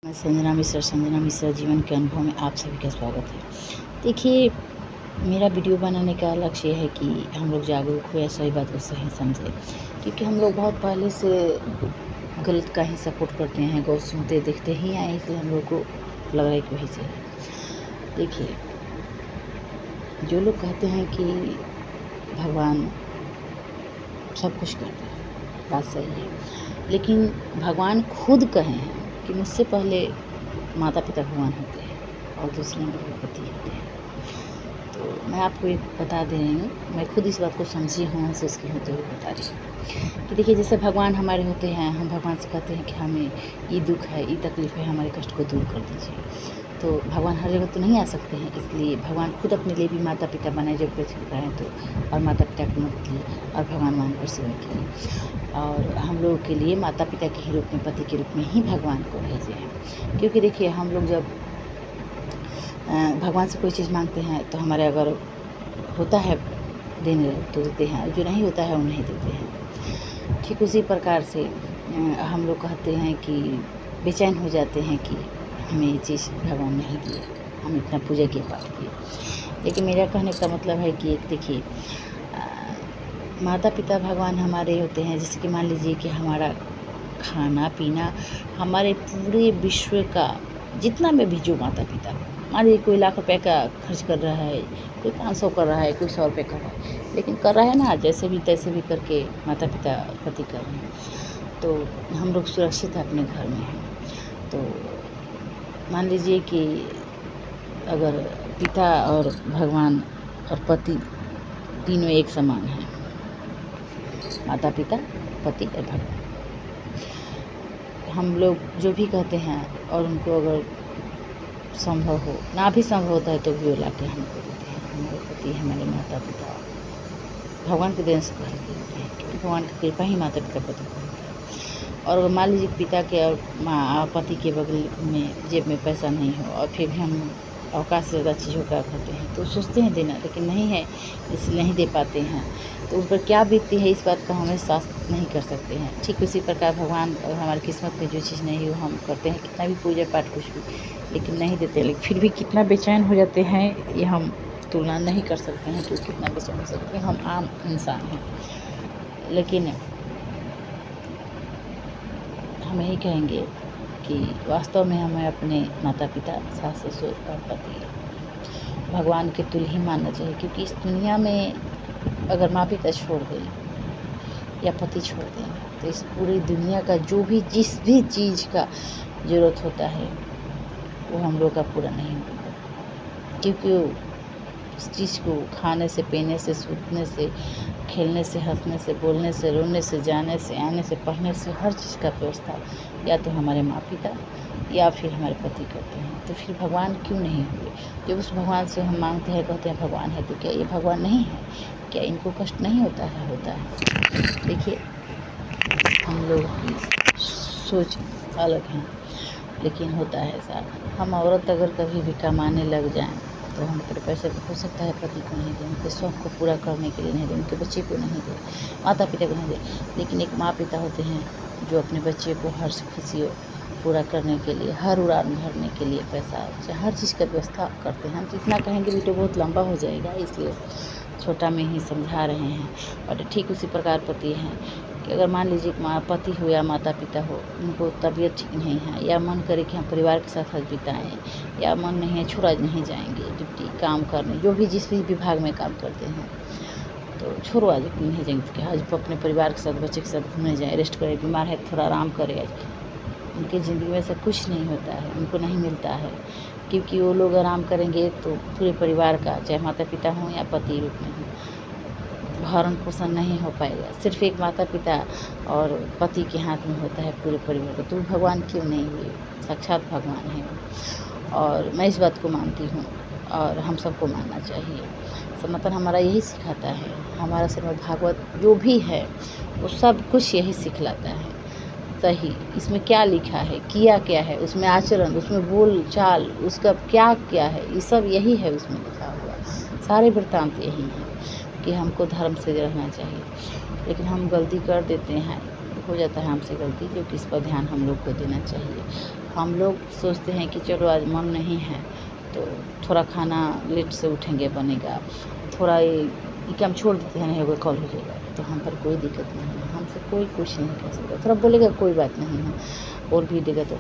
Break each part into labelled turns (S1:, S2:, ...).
S1: मैं संजना मिश्रा जीवन के अनुभव में आप सभी का स्वागत है। देखिए, मेरा वीडियो बनाने का लक्ष्य है कि हम लोग जागरूक हो या सही बात को सही समझें, क्योंकि हम लोग बहुत पहले से गलत का ही सपोर्ट करते हैं, गलत सुनते देखते ही आए, इसलिए हम लोग को लग रहा है कि वही सही है। देखिए, जो लोग कहते हैं कि भगवान सब कुछ करते हैं, बात सही है, लेकिन भगवान खुद कहे हैं कि मुझसे पहले माता पिता भगवान होते हैं और दूसरे नंबर पर पति होते हैं। तो मैं आपको एक बता दे रही हूँ, मैं खुद इस बात को समझी हूँ, महसूस की होते हुए बता रही हूँ कि देखिए, जैसे भगवान हमारे होते हैं, हम भगवान से कहते हैं कि हमें ये दुख है, ये तकलीफ़ है, हमारे कष्ट को दूर कर दीजिए। तो भगवान हर जगह तो नहीं आ सकते हैं, इसलिए भगवान खुद अपने लिए भी माता पिता बनाए जब पृथ्वी पर हैं, तो और माता पिता की मदद लिए और भगवान मानकर सेवा किए, और हम लोगों के लिए माता पिता के ही रूप में, पति के रूप में ही भगवान को भेजे हैं। क्योंकि देखिए, हम लोग जब भगवान से कोई चीज़ मांगते हैं तो हमारे अगर होता है देने तो देते हैं, जो नहीं होता है वो नहीं देते हैं। ठीक उसी प्रकार से हम लोग कहते हैं कि बेचैन हो जाते हैं कि हमें ये चीज़ भगवान नहीं दिए, हम इतना पूजा किए, पाठ किए। लेकिन मेरा कहने का मतलब है कि एक देखिए, माता पिता भगवान हमारे होते हैं। जैसे कि मान लीजिए कि हमारा खाना पीना, हमारे पूरे विश्व का जितना में भी जो माता पिता, मान लीजिए कोई लाख रुपए का खर्च कर रहा है, कोई 500 कर रहा है, कोई 100 रुपये कर रहा है, लेकिन कर रहा है ना, जैसे भी तैसे भी करके माता पिता पति कर रहे हैं, तो हम लोग सुरक्षित अपने घर में हैं। तो मान लीजिए कि अगर पिता और भगवान और पति तीनों एक समान हैं, माता पिता, पति और भगवान, हम लोग जो भी कहते हैं और उनको अगर संभव हो, ना भी संभव होता है तो भी वो ला के हमको देते हैं। हमारे पति, हमारे माता पिता भगवान के देन से पहले देते हैं, क्योंकि भगवान की कृपा ही माता पिता पति को होता है। और अगर मान लीजिए पिता के और पति के बगल में जेब में पैसा नहीं हो और फिर भी हम औकात से ज़्यादा चीज़ों का करते हैं, तो सोचते हैं देना, लेकिन नहीं है, इसलिए नहीं दे पाते हैं। तो उन पर क्या बीतती है, इस बात का हम एहसास नहीं कर सकते हैं। ठीक उसी प्रकार भगवान हमारी किस्मत में जो चीज़ नहीं हो, हम करते हैं कितना भी पूजा पाठ कुछ भी, लेकिन नहीं देते, लेकिन फिर भी कितना बेचैन हो जाते हैं, ये हम तुलना नहीं कर सकते हैं कि कितना बेचैन हो सकते हैं। हम आम इंसान हैं, लेकिन हम यही कहेंगे कि वास्तव में हमें अपने माता पिता, सास ससुर और पति भगवान के तुल्य ही मानना चाहिए। क्योंकि इस दुनिया में अगर माँ पिता छोड़ दें या पति छोड़ दें, तो इस पूरी दुनिया का जो भी जिस भी चीज़ का ज़रूरत होता है वो हम लोग का पूरा नहीं होगा। क्योंकि उस चीज़ को खाने से, पीने से, सूतने से, खेलने से, हंसने से, बोलने से, रोने से, जाने से, आने से, पढ़ने से, हर चीज़ का व्यवस्था या तो हमारे माँ पिता या फिर हमारे पति करते हैं। तो फिर भगवान क्यों नहीं हुए? जब उस भगवान से हम मांगते हैं, कहते हैं भगवान है, तो क्या ये भगवान नहीं है? क्या इनको कष्ट नहीं होता है? होता है। देखिए, हम लोग की सोच अलग है, लेकिन होता है ऐसा। हम औरत अगर कभी भी कमाने लग जाएं, तो हम अपने पैसे हो सकता है पति को नहीं दें, उनके शौक़ को पूरा करने के लिए नहीं दें, उनके बच्चे को नहीं दें, माता पिता को नहीं दें, लेकिन एक माँ पिता होते हैं जो अपने बच्चे को हर खुशी पूरा करने के लिए, हर उड़ान भरने के लिए पैसा, चाहे हर चीज़ का व्यवस्था करते हैं। हम जितना कहेंगे वीडियो बहुत लंबा हो जाएगा, इसलिए छोटा में ही समझा रहे हैं। और ठीक उसी प्रकार पति हैं कि अगर मान लीजिए पति हो या माता पिता हो, उनको तबीयत ठीक नहीं है या मन करे कि हम परिवार के साथ आज बिताएं, या मन नहीं है, छोड़ आज नहीं जाएंगे ड्यूटी काम करने, जो भी जिस भी विभाग में काम करते हैं, तो छोड़ो आज नहीं जाएंगे, कि आज अपने परिवार के साथ, बच्चे के साथ घूमने जाएँ, रेस्ट करें, बीमार है थोड़ा आराम करें। आज उनकी ज़िंदगी में ऐसा कुछ नहीं होता है, उनको नहीं मिलता है, क्योंकि वो लोग आराम करेंगे तो पूरे परिवार का, चाहे माता पिता हों या पति रूप में हों, भरण पोषण नहीं हो पाएगा। सिर्फ एक माता पिता और पति के हाथ में होता है पूरे परिवार का। तो भगवान क्यों नहीं हुए? साक्षात भगवान है वो। और मैं इस बात को मानती हूँ और हम सबको मानना चाहिए। सनातन हमारा यही सिखाता है, हमारा श्रीमद् भागवत जो भी है वो सब कुछ यही सिखलाता है। सही इसमें क्या लिखा है, किया क्या है, उसमें आचरण, उसमें बोल चाल, उसका क्या क्या है, ये सब यही है उसमें लिखा हुआ। सारे वृत्तांत यही हैं कि हमको धर्म से रहना चाहिए, लेकिन हम गलती कर देते हैं, हो जाता है हमसे गलती, जो कि इस पर ध्यान हम लोग को देना चाहिए। हम लोग सोचते हैं कि चलो आज मन नहीं है तो थोड़ा खाना लेट से उठेंगे बनेगा, थोड़ा ये काम छोड़ देते हैं, नहीं होगा कल हो जाएगा, तो हम पर कोई दिक्कत नहीं है, हमसे कोई कुछ नहीं कह सकता। थोड़ा बोलेगा कोई बात नहीं है और भी देगा तो,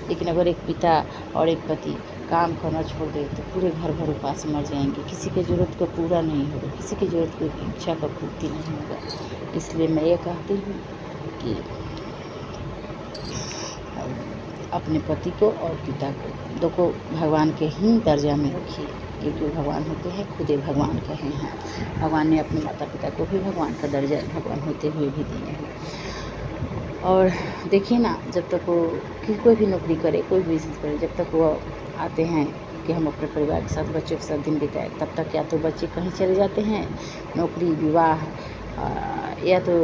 S1: लेकिन अगर एक पिता और एक पति काम करना छोड़ दे तो पूरे घर भर उपास मर जाएंगे, किसी की ज़रूरत का पूरा नहीं होगा, किसी की ज़रूरत की इच्छा का पूर्ति नहीं होगा। इसलिए मैं ये कहती हूँ कि अपने पति को और पिता को दो को भगवान के ही दर्जा में रखिए, क्योंकि भगवान होते हैं, खुदे भगवान कहे हैं। भगवान ने अपने माता पिता को भी भगवान का दर्जा भगवान होते हुए भी दिए हैं। और देखिए ना, जब तक वो कोई भी नौकरी करे, कोई भी बिजनेस करे, जब तक वो आते हैं कि हम अपने परिवार के साथ, बच्चों के साथ दिन बिताए, तब तक या तो बच्चे कहीं चले जाते हैं, नौकरी, विवाह, या तो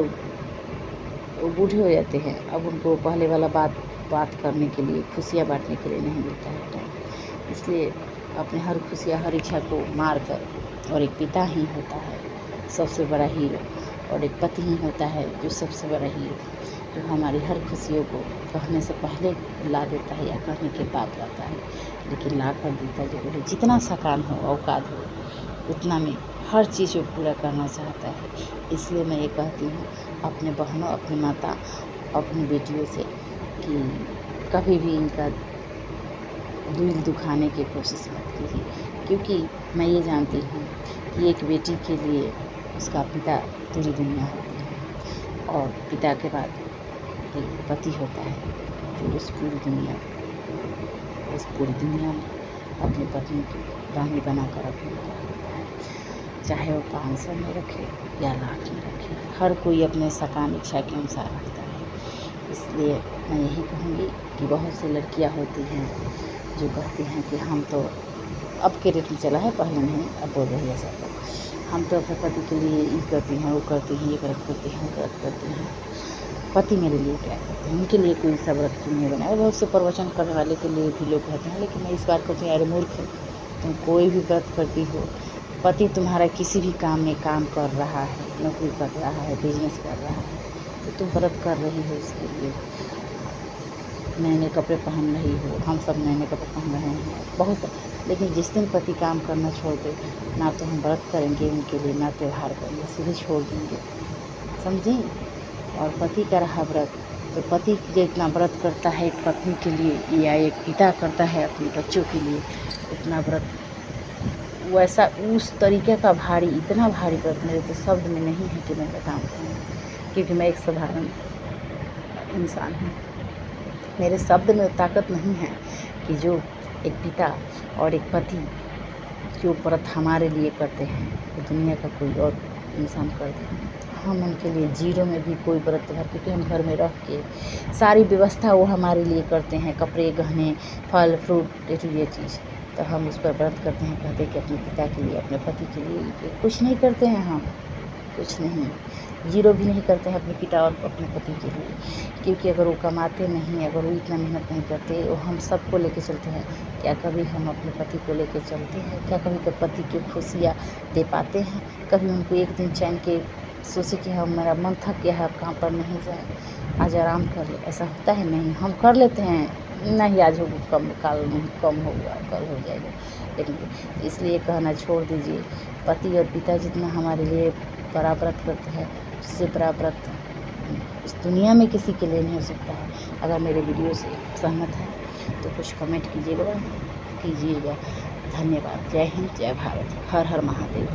S1: वो बूढ़े हो जाते हैं। अब उनको पहले वाला बात करने के लिए, खुशियाँ बांटने के लिए नहीं मिलता है टाइम। इसलिए अपने हर खुशियाँ, हर इच्छा को मार कर, और एक पिता ही होता है सबसे बड़ा हीरो, और एक पति ही होता है जो सबसे बड़ा हीरो, जो हमारी हर खुशियों को कहने से पहले ला देता है या कहने के बाद लाता है, लेकिन ला कर देता जरूर है। जितना सकान हो, औकात हो, उतना में हर चीज़ को पूरा करना चाहता है। इसलिए मैं ये कहती हूँ अपने बहनों, अपनी माता, अपनी बेटियों से कि कभी भी इनका दिल दुखाने की कोशिश मत कीजिए, क्योंकि मैं ये जानती हूँ कि एक बेटी के लिए उसका पिता पूरी दुनिया होती है, और पिता के बाद एक पति होता है जो उस पूरी दुनिया में अपनी पत्नी की रानी बनाकर रखने वाला होता है। चाहे वो 500 में रखे या लाख में रखे, हर कोई अपने सकाम इच्छा के अनुसार रखता है। इसलिए मैं यही कहूँगी कि बहुत सी लड़कियां होती हैं जो कहती हैं कि हम तो अब के डेट में चला है, पहले नहीं, अब बोल रही है सब लोग, हम तो अपने पति के लिए ये करती हैं, वो करती हैं, ये व्रत करती हैं, वो व्रत करती हैं, पति मेरे लिए क्या करते हैं, उनके लिए कोई सा व्रत क्यों नहीं बनाया। बहुत से प्रवचन करने वाले के लिए भी लोग कहते हैं, लेकिन मैं इस बार कहती हूँ, अरे मूर्ख, तुम कोई भी व्रत करती हो, पति तुम्हारा किसी भी काम में काम कर रहा है, नौकरी कर रहा है, बिजनेस कर रहा है, तो तुम व्रत कर रही हो उसके लिए, नए नए कपड़े पहन रही हो, हम सब नए नए कपड़े पहन रहे हैं बहुत, लेकिन जिस दिन पति काम करना छोड़ दे, ना तो हम व्रत करेंगे उनके लिए, ना त्यौहार करेंगे, सीधे छोड़ देंगे, समझी। और पति का रहा व्रत, तो पति जितना व्रत करता है एक पत्नी के लिए, या एक पिता करता है अपने बच्चों के लिए, उतना व्रत, वैसा उस तरीके का भारी, इतना भारी व्रत मेरे तो शब्द में नहीं है कि मैं बताऊँ, क्योंकि मैं एक साधारण इंसान हूँ, मेरे शब्द में ताकत नहीं है कि जो एक पिता और एक पति जो व्रत हमारे लिए करते हैं वो दुनिया का कोई और इंसान कर दे, हम उनके लिए जीरो में भी कोई व्रत त्योहार, क्योंकि हम घर में रह के सारी व्यवस्था वो हमारे लिए करते हैं, कपड़े, गहने, फल फ्रूट, ये चीज़, तो हम उस पर व्रत करते हैं, कहते हैं कि अपने पिता के लिए, अपने पति के लिए। कुछ नहीं करते हैं हम, कुछ नहीं, जीरो भी नहीं करते हैं अपने पिता और अपने पति के लिए, क्योंकि अगर वो कमाते नहीं, अगर वो इतना मेहनत नहीं करते, वो हम सबको लेके चलते हैं, क्या कभी हम अपने पति को लेके चलते हैं? क्या कभी पति की खुशियाँ दे पाते हैं? कभी उनको एक दिन चैन के सोचे कि हम, मेरा मन थक गया है, अब काम पर नहीं जाए, आज आराम कर ले, ऐसा होता है? नहीं, हम कर लेते हैं, नहीं आज होगा कम, कल नहीं, कम होगा, कल हो जाएगा, लेकिन इसलिए कहना छोड़ दीजिए, पति और पिता जितना हमारे लिए बड़ा व्रत करते हैं, उससे बड़ा व्रत इस दुनिया में किसी के लिए नहीं हो सकता है। अगर मेरे वीडियो से सहमत है तो कुछ कमेंट कीजिएगा। धन्यवाद। जय हिंद, जय भारत, हर हर महादेव।